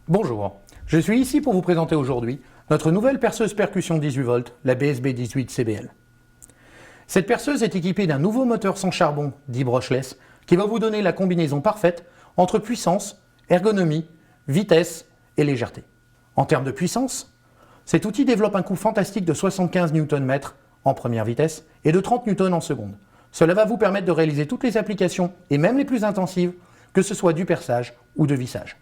Bonjour, je suis ici pour vous présenter aujourd'hui notre nouvelle perceuse percussion 18 volts, la BSB 18 CBL. Cette perceuse est équipée d'un nouveau moteur sans charbon dit brushless qui va vous donner la combinaison parfaite entre puissance, ergonomie, vitesse et légèreté. En termes de puissance, cet outil développe un coup fantastique de 75 Nm en première vitesse et de 30 N en seconde. Cela va vous permettre de réaliser toutes les applications, et même les plus intensives, que ce soit du perçage ou de vissage.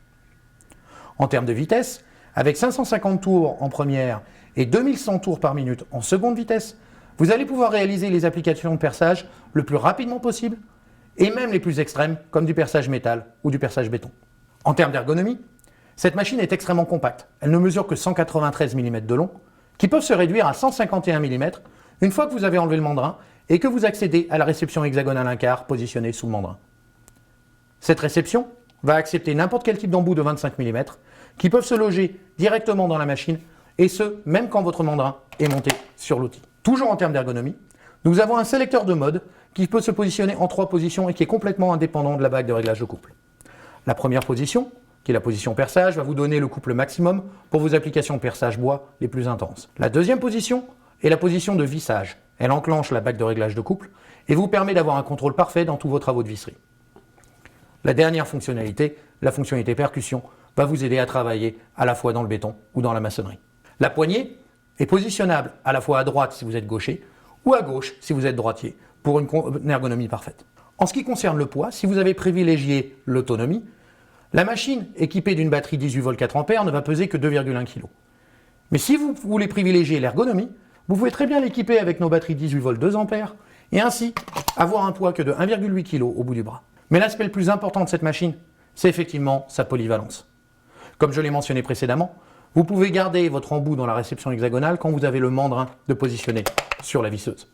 En termes de vitesse, avec 550 tours en première et 2100 tours par minute en seconde vitesse, vous allez pouvoir réaliser les applications de perçage le plus rapidement possible, et même les plus extrêmes, comme du perçage métal ou du perçage béton. En termes d'ergonomie, cette machine est extrêmement compacte. Elle ne mesure que 193 mm de long, qui peuvent se réduire à 151 mm une fois que vous avez enlevé le mandrin et que vous accédez à la réception hexagonale un quart positionnée sous le mandrin. Cette réception va accepter n'importe quel type d'embout de 25 mm qui peuvent se loger directement dans la machine, et ce, même quand votre mandrin est monté sur l'outil. Toujours en termes d'ergonomie, nous avons un sélecteur de mode qui peut se positionner en 3 positions et qui est complètement indépendant de la bague de réglage de couple. La première position, qui est la position perçage, va vous donner le couple maximum pour vos applications perçage bois les plus intenses. La deuxième position est la position de vissage. Elle enclenche la bague de réglage de couple et vous permet d'avoir un contrôle parfait dans tous vos travaux de visserie. La dernière fonctionnalité, la fonctionnalité percussion, va vous aider à travailler à la fois dans le béton ou dans la maçonnerie. La poignée est positionnable à la fois à droite si vous êtes gaucher ou à gauche si vous êtes droitier pour une ergonomie parfaite. En ce qui concerne le poids, si vous avez privilégié l'autonomie, la machine équipée d'une batterie 18 volts 4 ampères ne va peser que 2,1 kg. Mais si vous voulez privilégier l'ergonomie, vous pouvez très bien l'équiper avec nos batteries 18 volts 2 ampères et ainsi avoir un poids que de 1,8 kg au bout du bras. Mais l'aspect le plus important de cette machine, c'est effectivement sa polyvalence. Comme je l'ai mentionné précédemment, vous pouvez garder votre embout dans la réception hexagonale quand vous avez le mandrin de positionner sur la visseuse.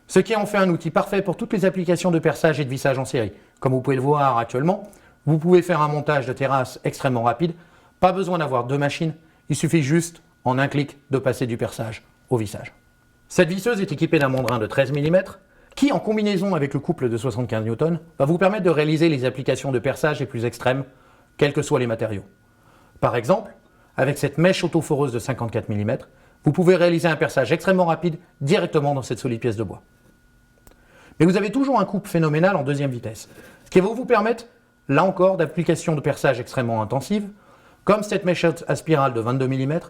Ce qui en fait un outil parfait pour toutes les applications de perçage et de vissage en série. Comme vous pouvez le voir actuellement, vous pouvez faire un montage de terrasse extrêmement rapide, pas besoin d'avoir 2 machines, il suffit juste, en un clic, de passer du perçage au vissage. Cette visseuse est équipée d'un mandrin de 13 mm, qui, en combinaison avec le couple de 75 N, va vous permettre de réaliser les applications de perçage les plus extrêmes, quels que soient les matériaux. Par exemple, avec cette mèche autoforeuse de 54 mm, vous pouvez réaliser un perçage extrêmement rapide directement dans cette solide pièce de bois. Mais vous avez toujours un couple phénoménal en deuxième vitesse, ce qui va vous permettre, là encore, d'applications de perçage extrêmement intensives, comme cette mèche à spirale de 22 mm,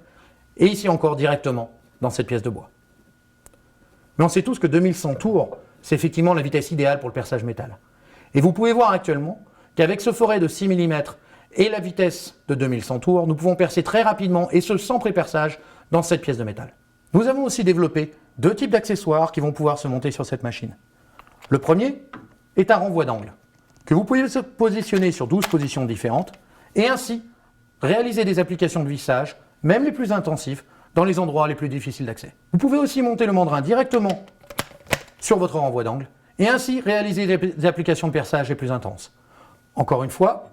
et ici encore directement dans cette pièce de bois. Mais on sait tous que 2100 tours, c'est effectivement la vitesse idéale pour le perçage métal. Et vous pouvez voir actuellement qu'avec ce forêt de 6 mm et la vitesse de 2100 tours, nous pouvons percer très rapidement, et ce sans pré-perçage, dans cette pièce de métal. Nous avons aussi développé 2 types d'accessoires qui vont pouvoir se monter sur cette machine. Le premier est un renvoi d'angle, que vous pouvez positionner sur 12 positions différentes, et ainsi réaliser des applications de vissage, même les plus intensifs, dans les endroits les plus difficiles d'accès. Vous pouvez aussi monter le mandrin directement sur votre renvoi d'angle, et ainsi réaliser des applications de perçage les plus intenses. Encore une fois,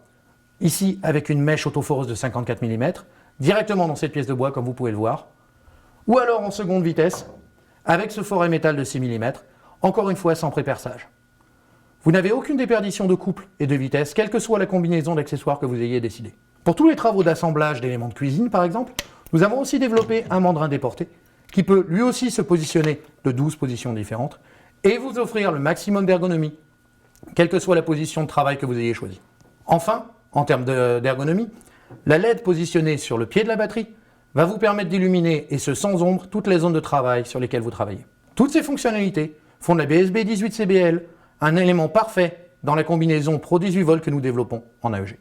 ici avec une mèche autoforeuse de 54 mm, directement dans cette pièce de bois comme vous pouvez le voir, ou alors en seconde vitesse, avec ce forêt métal de 6 mm, encore une fois sans pré-perçage. Vous n'avez aucune déperdition de couple et de vitesse, quelle que soit la combinaison d'accessoires que vous ayez décidé. Pour tous les travaux d'assemblage d'éléments de cuisine par exemple, nous avons aussi développé un mandrin déporté, qui peut lui aussi se positionner de 12 positions différentes, et vous offrir le maximum d'ergonomie, quelle que soit la position de travail que vous ayez choisie. Enfin, en termes d'ergonomie, la LED positionnée sur le pied de la batterie va vous permettre d'illuminer, et ce sans ombre, toutes les zones de travail sur lesquelles vous travaillez. Toutes ces fonctionnalités font de la BSB 18 CBL un élément parfait dans la combinaison Pro 18 volts que nous développons en AEG.